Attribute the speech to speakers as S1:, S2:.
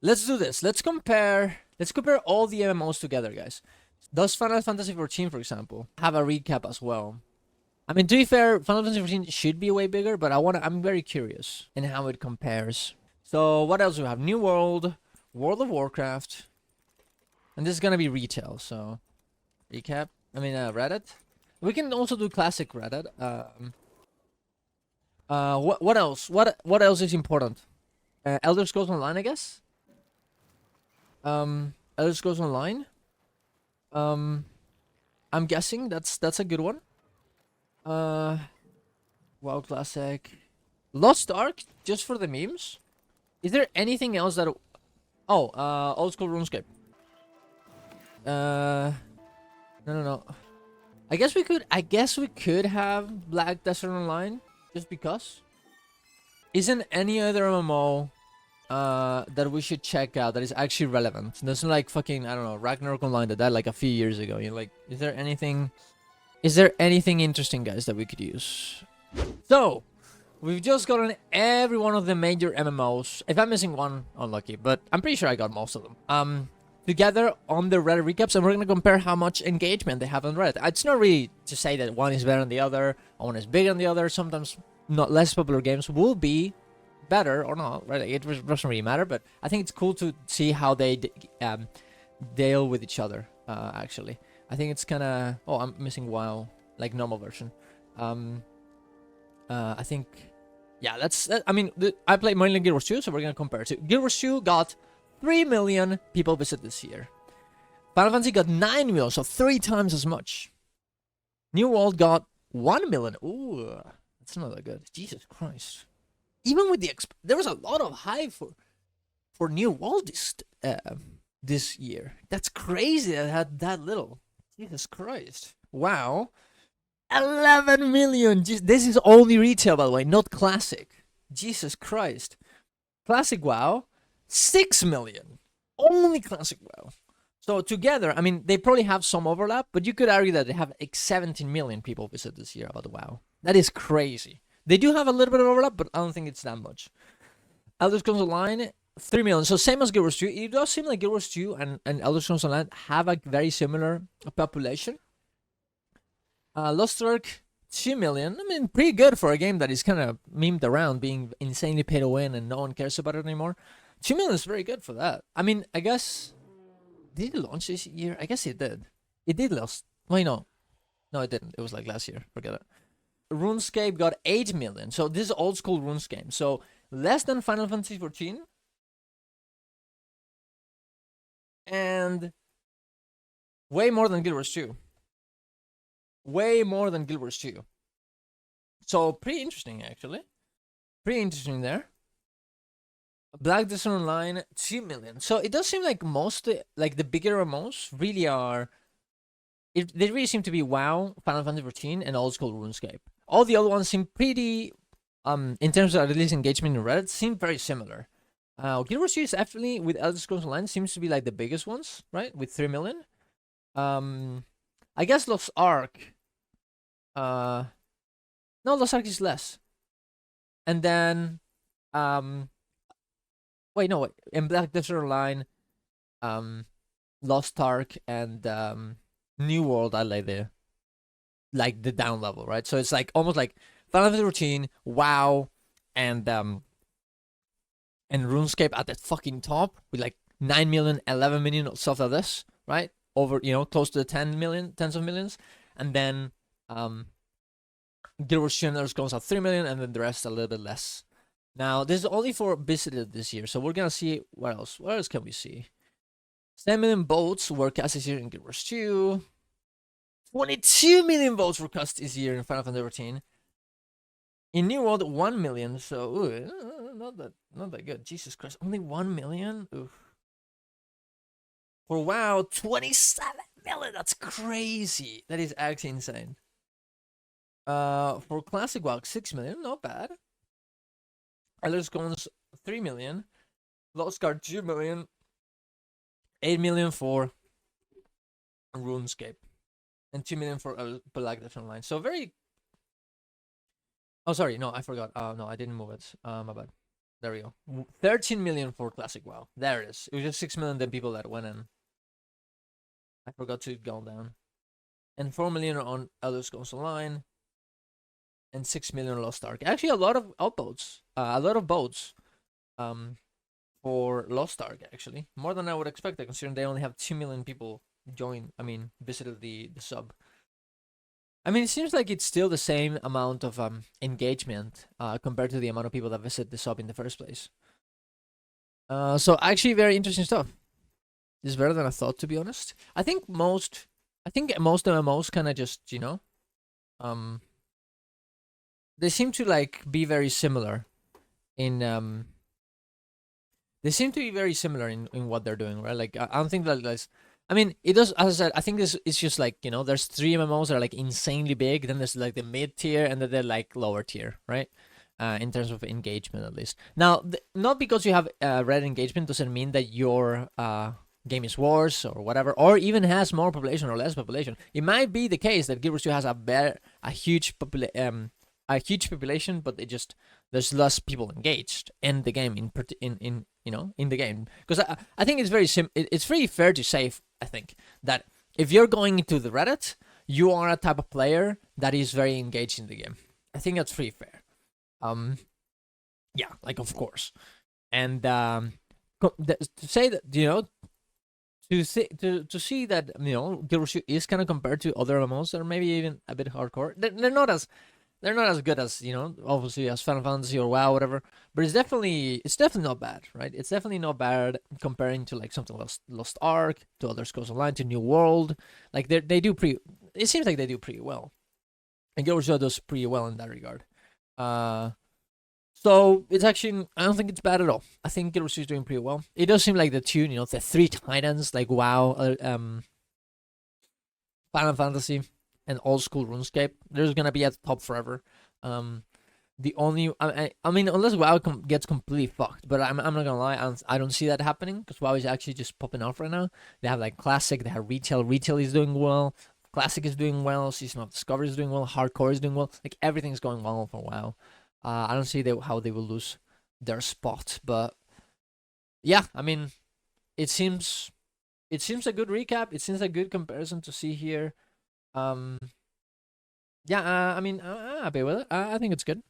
S1: let's do this. Let's compare all the MMOs together, guys. Does Final Fantasy 14, for example, have a recap as well? I mean, to be fair, Final Fantasy 14 should be way bigger, but I'm very curious in how it compares. So what else do we have? New World, World of Warcraft, and this is gonna be retail. So recap. I mean, Reddit. We can also do classic Reddit. What else? What else is important? Elder Scrolls Online, I guess. Elder Scrolls Online. I'm guessing that's a good one. WoW Classic, Lost Ark, just for the memes. Is there anything else that? Oh, Old School RuneScape. No. I guess we could. I guess we could have Black Desert Online, just because. Isn't any other MMO that we should check out that is actually relevant? There's like fucking, I don't know, Ragnarok Online that died like a few years ago. You know, like, is there anything interesting, guys, that we could use? So we've just gotten every one of the major MMOs. If I'm missing one, unlucky, but I'm pretty sure I got most of them. Together on the Reddit recaps, and we're gonna compare how much engagement they have on Reddit. It's not really to say that one is better than the other, or one is bigger than the other. Sometimes not less popular games will be better or not, right? It doesn't really matter, but I think it's cool to see how they deal with each other. Actually, I think it's kind of. Oh, I'm missing WoW, like normal version. I think, yeah. I mean, I play mainly Guild Wars 2, so we're gonna compare it. Guild Wars 2 got 3 million people visit this year. Final Fantasy got 9 million, so 3 times as much. New World got 1 million. Ooh, that's not that good. Jesus Christ. Even with the there was a lot of hype for New World this year. That's crazy that it had that little. Jesus Christ. Wow. 11 million. This is only retail, by the way, not classic. Jesus Christ. Classic WoW, 6 million. Only classic WoW. So together, I mean, they probably have some overlap, but you could argue that they have like 17 million people visit this year about the WoW. That is crazy. They do have a little bit of overlap, but I don't think it's that much. Elder Scrolls Online, 3 million. So same as Guild Wars 2. It does seem like Guild Wars 2 and Elder Scrolls Online have a very similar population. Lost Ark, 2 million. I mean, pretty good for a game that is kind of memed around being insanely pay to win and no one cares about it anymore. 2 million is very good for that. I mean, I guess, did it launch this year? I guess it did. It did last. Wait, no. No, it didn't. It was like last year. Forget it. RuneScape got 8 million. So this is old school RuneScape. So less than Final Fantasy 14. And way more than Guild Wars 2. Way more than Guild Wars 2. So pretty interesting, actually. Pretty interesting there. Black Desert Online, 2 million. So it does seem like most, like the bigger MMOs really are. They really seem to be WoW, Final Fantasy 14, and old school RuneScape. All the other ones seem pretty, in terms of at least engagement in Reddit, seem very similar. Guild Wars 2 is definitely, with Elder Scrolls Online, seems to be like the biggest ones, right? With 3 million. I guess Lost Ark. No, Lost Ark is less. And then, wait, no, wait. In Black Desert Online, Lost Ark and New World are like the down level, right? So it's like almost like Final Fantasy 14, WoW, and RuneScape at the fucking top with like 9 million, 11 million, stuff like this, right? Over, close to the 10 million, tens of millions. And then Guild Wars 2 and Elder Scrolls at 3 million, and then the rest a little bit less. Now, this is only for visited this year, so we're gonna see what else. What else can we see? 7 million votes were cast this year in Guild Wars 2. 22 million votes were cast this year in Final Fantasy 14. In New World, 1 million, so not that good. Jesus Christ, only 1 million? Oof. For WoW, 27 million. That's crazy. That is actually insane. For Classic WoW, 6 million, not bad. Elder Scrolls, 3 million. Lost Ark, 2 million. 8 million for RuneScape. And 2 million for Black Desert Online. So very. Oh, sorry. No, I forgot. No, I didn't move it. My bad. There we go. 13 million for Classic WoW. There it is. It was just 6 million then people that went in. I forgot to go down. And 4 million on Elder Scrolls Online. And 6 million Lost Ark. Actually, a lot of outboats. A lot of boats. For Lost Ark, actually. More than I would expect, considering they only have 2 million people visited the sub. I mean, it seems like it's still the same amount of engagement compared to the amount of people that visit the sub in the first place. So actually, very interesting stuff. This is better than I thought, to be honest. I think most MMOs kind of just, they seem to like be very similar in they seem to be very similar in what they're doing, right? Like I don't think that like, I mean, it does. As I said, I think this is just like, there's 3 MMOs that are like insanely big. Then there's like the mid tier, and then they're like lower tier, right? In terms of engagement, at least. Now, not because you have red engagement doesn't mean that your game is worse or whatever, or even has more population or less population. It might be the case that Guild Wars 2 has a huge population, but there's less people engaged in the game in the game. Because I think it's very fair to say, I think, that if you're going into the Reddit, you are a type of player that is very engaged in the game. I think that's pretty fair. Yeah, like, of course. And to say that, to see that, Guild Wars 2 is kind of compared to other MMOs that are maybe even a bit hardcore. They're not as good as, obviously, as Final Fantasy or WoW, whatever. But it's definitely not bad, right? It's definitely not bad comparing to like something Lost Ark, to Elder Scrolls Online, to New World. Like they do pretty. It seems like they do pretty well, and Guild Wars 2 does pretty well in that regard. So it's actually, I don't think it's bad at all. I think Guild Wars 2 is doing pretty well. It does seem like the the 3 titans like WoW, Final Fantasy, and old school RuneScape, there's gonna be at the top forever. The only, I mean, unless WoW gets completely fucked, but I'm not gonna lie, I don't see that happening, because WoW is actually just popping off right now. They have like Classic, they have Retail is doing well, Classic is doing well, Season of Discovery is doing well, Hardcore is doing well, like everything's going well for WoW. I don't see how they will lose their spot, but yeah, I mean, it seems a good recap, it seems a good comparison to see here. Yeah, I mean, I'm happy with it. I think it's good.